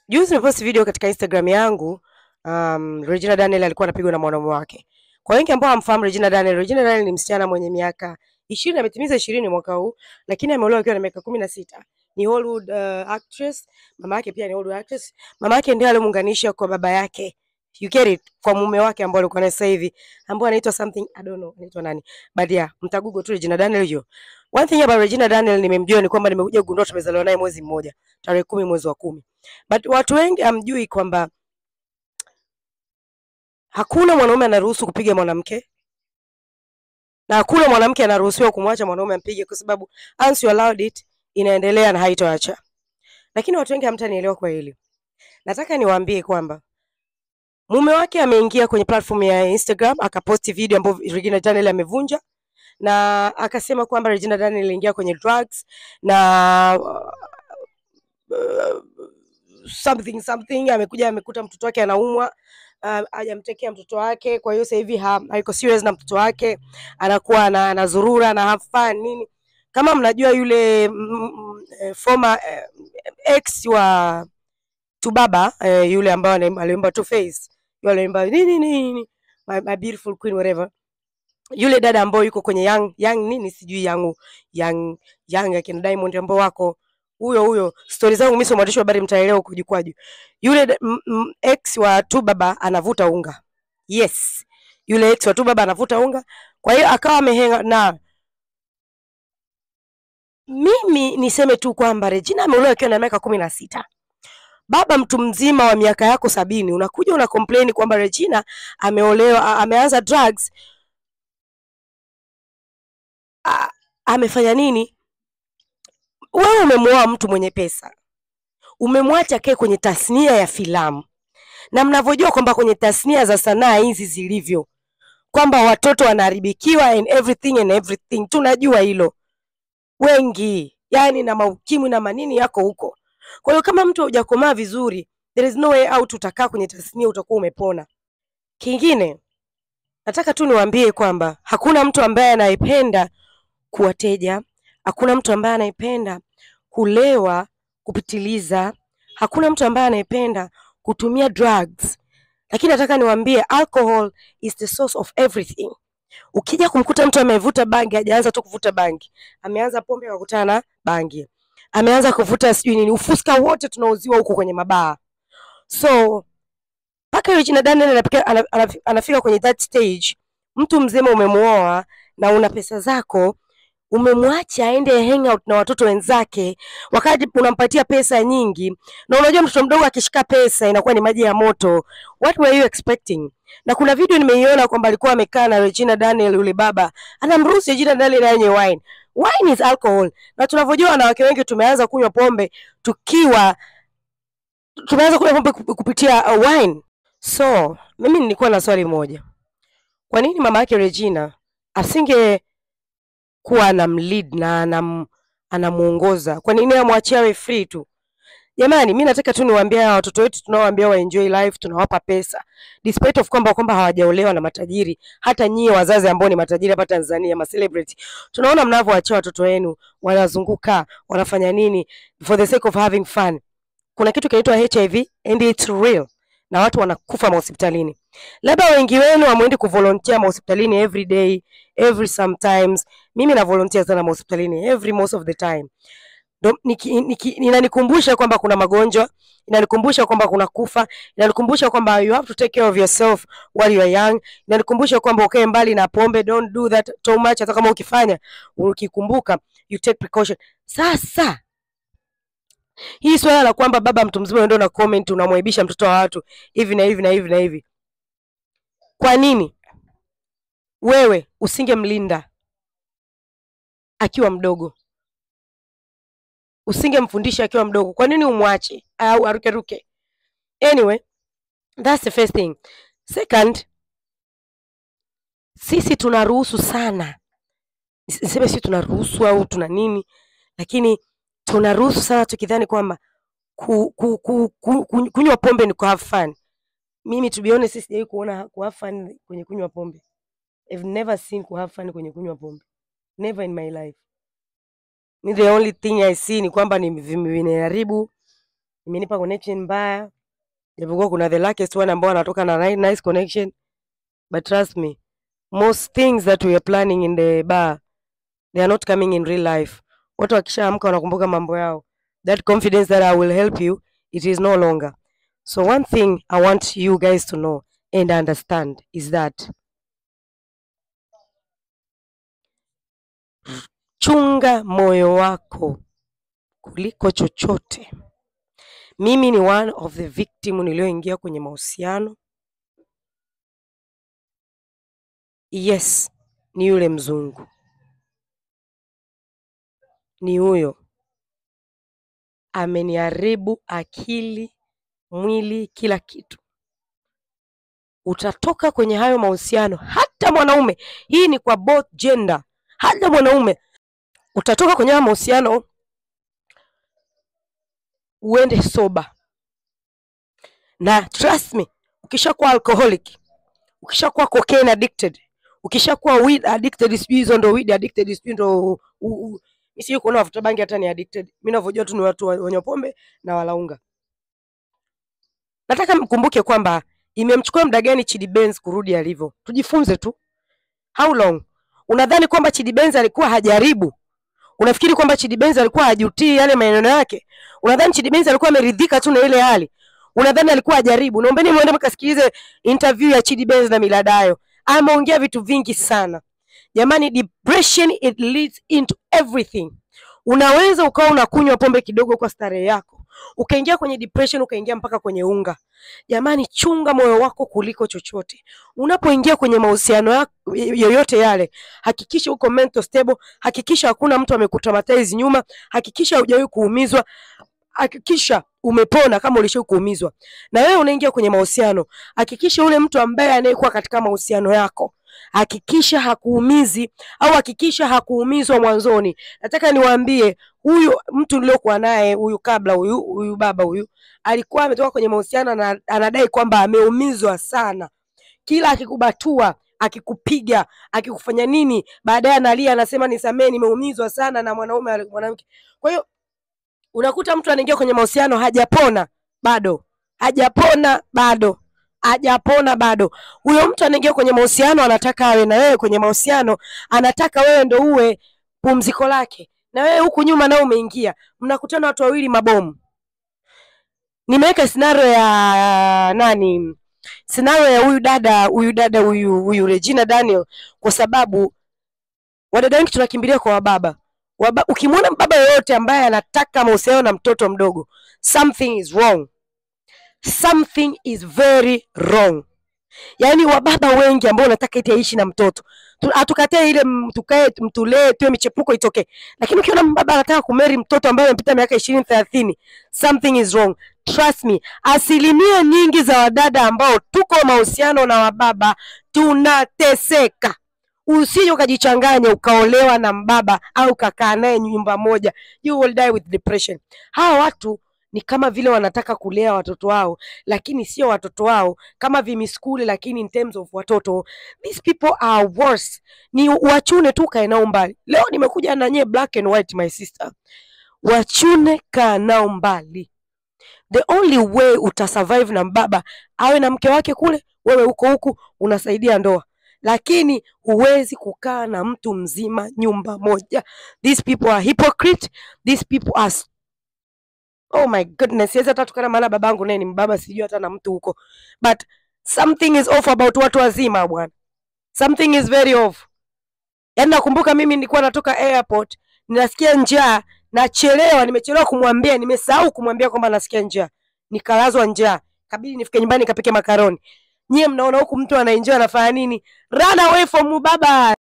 Juzi nimepost video katika Instagram yangu, Regina Daniel alikuwa anapigwa na mwanaume wake. Kwa wengi ambao hamfahamu Regina Daniel ni msichana mwenye miaka 20, ametimiza 20 mwaka huu, lakini ameolewa akiwa na miaka 16. Ni Hollywood actress, mama yake pia ni Hollywood actress. Mama yake ndiye alimuunganisha kwa baba yake. You get it? Kwa mume wake ambao alikuwa naye sasa hivi, ambao anaitwa something I don't know, anaitwa nani? But yeah, mtagugo tu Regina Daniel hiyo. One thing about Regina Daniel nimemjua ni kwamba nimekuja kugundua tumezaliwa naye mwezi mmoja, tarehe 10 mwezi wa 10. But watu wengi hamjui kwamba hakuna mwanaume anaruhusu kupiga mwanamke na hakuna mwanamke anaruhusiwa kumwacha mwanaume ampige, kwa sababu once you allowed it inaendelea na haitoacha. Lakini watu wengi hamtanielewa kwa hili. Nataka niwaambie kwamba mume wake ameingia kwenye platform ya Instagram akaposti video ambayo Regina Daniel amevunja, na akasema kwamba Regina Daniel aliingia kwenye drugs na something amekuja amekuta mtoto wake anaumwa, hajamtekea mtoto wake, kwa hiyo sasa hivi haiko serious na mtoto wake, anakuwa anazurura na have fun nini. Kama mnajua yule former ex wa Tubaba, yule ambaye aliimba Two Face, yule aliimba nini my beautiful queen whatever, yule dada ambaye yuko kwenye young nini sijui young akina Diamond ambao wako huyo stories zangu mimi sio mwandishi wa habari, mtaelewa huko jukwaju. Yule ex wa Tubaba anavuta unga. Yes, yule ex wa Tubaba anavuta unga, kwa hiyo akawa amehenga na mimi. Niseme tu kwamba Regina ameolewa akiwa na miaka 16. Baba mtu mzima wa miaka yako 70 unakuja una complain kwamba Regina ameolewa, ameanza drugs. Amefanya nini? Wewe umemwoa mtu mwenye pesa, umemwacha kae kwenye tasnia ya filamu, na mnavyojua kwamba kwenye tasnia za sanaa hizi zilivyo, kwamba watoto wanaharibikiwa and everything, tunajua hilo wengi, yani na maukimwi na manini yako huko. Kwa hiyo kama mtu hujakomaa vizuri, there is no way out, utakaa kwenye tasnia utakuwa umepona. Kingine nataka tu niwaambie kwamba hakuna mtu ambaye anaipenda kuwateja, hakuna mtu ambaye anaipenda kulewa kupitiliza, hakuna mtu ambaye anaipenda kutumia drugs. Lakini nataka niwaambie alcohol is the source of everything. Ukija kumkuta mtu amevuta bangi, hajaanza tu kuvuta bangi, ameanza pombe akakutana na bangi, ameanza kuvuta sijui nini, ufuska wote tunauziwa huko kwenye mabaa. So paka Regina Daniel anafika kwenye that stage, mtu mzima umemuoa na una pesa zako, umemwacha aende hang out na watoto wenzake, wakati unampatia pesa nyingi, na unajua mtoto mdogo akishika pesa inakuwa ni maji ya moto. What were you expecting? Na kuna video nimeiona kwamba alikuwa amekaa na Regina Daniel, yule baba anamruhusu Regina Daniel anywe wine. Wine is alcohol, na tunavyojua wanawake wengi tumeanza kunywa pombe kupitia wine. So mimi nilikuwa na swali moja, kwa nini mama yake Regina asinge kuwa anamlead na anamuongoza? Kwa nini amwachia awe free tu? Jamani, mimi nataka tu niwaambie watoto wetu tunaowaambia wa enjoy life, tunawapa pesa despite of kwamba hawajaolewa na matajiri. Hata nyie wazazi ambao ni matajiri hapa Tanzania, ma celebrity, tunaona mnavyoachia watoto wenu wanazunguka, wanafanya nini for the sake of having fun. Kuna kitu kinaitwa HIV and it's real, na watu wanakufa hospitalini. Labda wengi wenu hamwendi kuvolunteer hospitalini every day, every sometimes. Mimi na volunteer sana hospitalini every most of the time. Inanikumbusha kwamba kuna magonjwa, inanikumbusha kwamba kuna kufa, inanikumbusha kwamba you have to take care of yourself while you are young, inanikumbusha kwamba ukae mbali na pombe, don't do that too much. Hata kama ukifanya, ukikumbuka, you take precaution. Sasa hii swala la kwamba baba mtu mzima ndio na comment unamwaibisha mtoto wa watu hivi na hivi na hivi na hivi, kwa nini wewe usingemlinda akiwa mdogo? Usingemfundisha akiwa mdogo? Kwa nini umwache au aruke? Anyway, that's the first thing. Second, sisi tunaruhusu sana, niseme sisi tunaruhusu au tuna nini, lakini tunaruhusu sana tukidhani kwamba kunywa pombe ni ku have fun. Mimi to be honest, sijawahi kuona ku have fun kwenye kunywa pombe. I've never seen ku have fun kwenye kunywa pombe, never in my life. The only thing I see ni kwamba ni vinaharibu imenipa connection mbaya. Japokuwa kuna the luckiest one ambao anatoka na nice connection. But trust me, most things that we are planning in the bar, they are not coming in real life. Watu wakishaamka wanakumbuka mambo yao. That confidence that I will help you, it is no longer. So one thing I want you guys to know and understand is that chunga moyo wako kuliko chochote. Mimi ni one of the victim nilioingia kwenye mahusiano. Yes, ni yule mzungu. Ni huyo. Ameniharibu akili, mwili, kila kitu. Utatoka kwenye hayo mahusiano, hata mwanaume, hii ni kwa both gender, hata mwanaume, utatoka kwenye hayo mahusiano uende sober. Na trust me, ukishakuwa alcoholic, ukishakuwa cocaine addicted, ukishakuwa weed addicted, hizo ndo weed addicted, ndo sio kuna wafuta bangi hata ni addicted. Mimi ninavyojua tu ni watu wenye pombe na walaunga. Nataka mkumbuke kwamba imemchukua muda gani Chidi Benz kurudi alivyo. Tujifunze tu. How long? Unadhani kwamba Chidi Benz alikuwa hajaribu? Unafikiri kwamba Chidi Benz alikuwa hajutii yale maneno yake? Unadhani Chidi Benz alikuwa ameridhika tu na ile hali? Unadhani alikuwa hajaribu? Naombeni muende mkasikilize interview ya Chidi Benz na Miladayo. Ameongea vitu vingi sana. Jamani, depression it leads into everything. Unaweza ukawa unakunywa pombe kidogo kwa starehe yako, ukaingia kwenye depression, ukaingia mpaka kwenye unga. Jamani, chunga moyo wako kuliko chochote. Unapoingia kwenye mahusiano yoyote yale, hakikisha uko mental stable, hakikisha hakuna mtu amekutraumatize nyuma, hakikisha hujawahi kuumizwa, hakikisha umepona kama ulishawahi kuumizwa. Na wewe unaingia kwenye mahusiano, hakikisha ule mtu ambaye anayekuwa katika mahusiano yako, hakikisha hakuumizi au hakikisha hakuumizwa mwanzoni. Nataka niwaambie, huyu mtu niliokuwa naye, huyu kabla, huyu baba huyu, alikuwa ametoka kwenye mahusiano na anadai kwamba ameumizwa sana. Kila akikubatua, akikupiga, akikufanya nini, baadaye analia anasema nisamee, nimeumizwa sana na mwanamke. Kwa hiyo unakuta mtu anaingia kwenye mahusiano hajapona bado. Huyo mtu anaingia kwenye mahusiano anataka awe na wewe kwenye mahusiano, anataka wewe ndo uwe pumziko lake. Na wewe huku nyuma nao umeingia, mnakutana watu wawili mabomu. Nimeweka scenario ya scenario ya huyu Regina Daniel, kwa sababu wadada wengi tunakimbilia kwa wababa. Ukimwona mbaba yoyote ambaye anataka mahusiano na mtoto mdogo, something is wrong. Something is very wrong. Yaani wababa wengi ambao wanataka eti aishi na mtoto, atukatae ile tukae mtulee tuwe michepuko itoke. Lakini ukiona mbaba anataka kumeri mtoto ambaye amepita miaka 20-30, something is wrong. Trust me, asilimia nyingi za wadada ambao tuko mahusiano na wababa tunateseka. Usije ukajichanganya ukaolewa na mbaba au kakaa naye nyumba moja, you will die with depression. Hawa watu ni kama vile wanataka kulea watoto wao, lakini sio watoto wao, kama vimiskuli, lakini in terms of watoto. These people are worse. Ni wachune tu kae nao mbali. Leo nimekuja na nye black and white, my sister. Wachune kaa nao mbali. The only way utasurvive na mbaba, awe na mke wake kule, wewe huku unasaidia ndoa. Lakini huwezi kukaa na mtu mzima nyumba moja. These people are hypocrite. These people are oh my goodness. Yes, hata tukana maana babangu naye ni mbaba, sijui hata na mtu huko. But something is off about watu wazima bwana. Something is very off. Yaani nakumbuka mimi nilikuwa natoka airport, ninasikia njaa, nimechelewa kumwambia, nimesahau kumwambia kwamba nasikia njaa. Nikalazwa njaa. Kabidi nifike nyumbani nikapike makaroni. Nyie mnaona huku mtu anaenjoy anafanya nini? Run away from baba.